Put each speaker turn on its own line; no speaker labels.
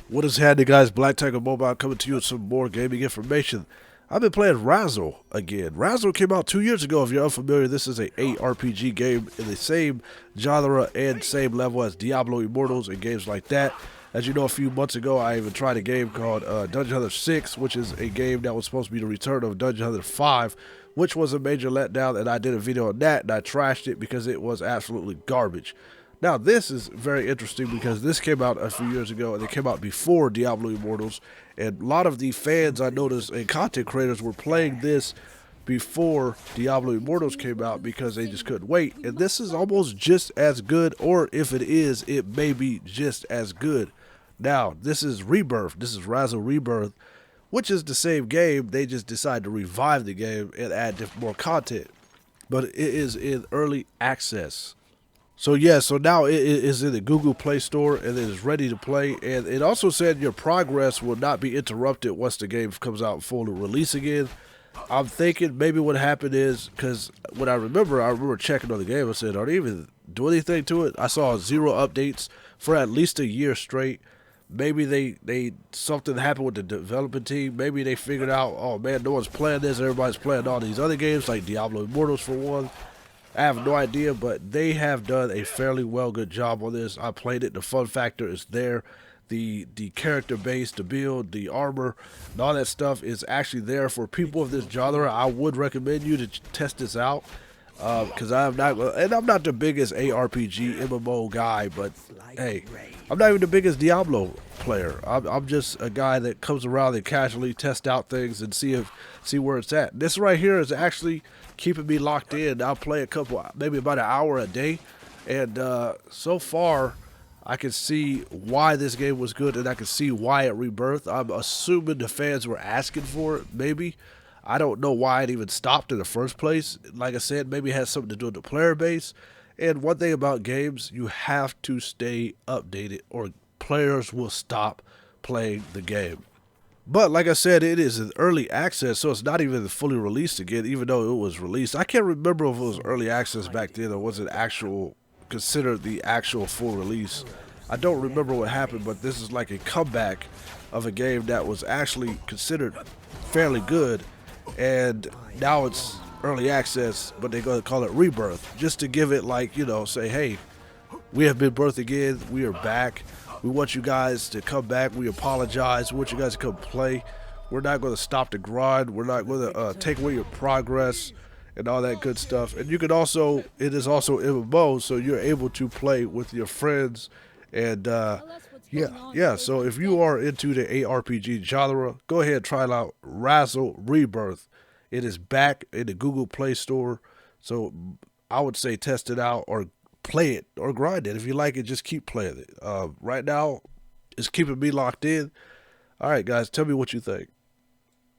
What is happening, guys? Black Tiger Mobile coming to you with some more gaming information. I've been playing Raziel again. Raziel came out 2 years ago. If you're unfamiliar, this is a ARPG game in the same genre and same level as Diablo Immortals and games like that. As you know, a few months ago, I even tried a game called Dungeon Hunter 6, which is a game that was supposed to be the return of Dungeon Hunter 5, which was a major letdown, and I did a video on that, and I trashed it because it was absolutely garbage. Now, this is very interesting because this came out a few years ago, and it came out before Diablo Immortals, and a lot of the fans I noticed and content creators were playing this before Diablo Immortals came out because they just couldn't wait, and this is almost just as good, or if it is, it may be just as good. Now, this is Rebirth. This is Raziel Rebirth, which is the same game. They just decided to revive the game and add more content, but it is in early access. So yeah, so now it is in the Google Play Store and it is ready to play. And it also said your progress will not be interrupted once the game comes out full release again. I'm thinking maybe what happened is, because when I remember checking on the game, I said, are they even doing anything to it? I saw 0 updates for at least a year straight. Maybe they something happened with the development team. Maybe they figured out, oh man, no one's playing this. Everybody's playing all these other games like Diablo Immortals for one. I have no idea, but they have done a fairly good job on this. I played it. The fun factor is there. The character base, the build, the armor, and all that stuff is actually there for people of this genre. I would recommend you to test this out because I'm not the biggest ARPG MMO guy, but hey, I'm not even the biggest Diablo player. I'm just a guy that comes around and casually test out things and see where it's at. This right here is actually keeping me locked in. I'll play maybe about an hour a day, and so far I can see why this game was good, and I can see why it rebirthed. I'm assuming the fans were asking for it, maybe. I don't know why it even stopped in the first place. Like I said, maybe it has something to do with the player base. And one thing about games, you have to stay updated or players will stop playing the game. But like I said, it is in early access, so it's not even fully released again, even though it was released. I can't remember if it was early access back then or was it considered the actual full release. I don't remember what happened, but this is like a comeback of a game that was actually considered fairly good, and now it's early access, but they're going to call it Rebirth, just to give it like, say, hey, we have been birthed again, we are back. We want you guys to come back. We apologize. We want you guys to come play. We're not going to stop the grind. We're not going to take away your progress and all that good stuff. And you can also, it is also MMO, so you're able to play with your friends. And yeah. So if you are into the ARPG genre, go ahead and try it out. Raziel Rebirth. It is back in the Google Play Store. So I would say test it out or play it or grind it. If you like it, just keep playing it. Right now, it's keeping me locked in. All right, guys, tell me what you think.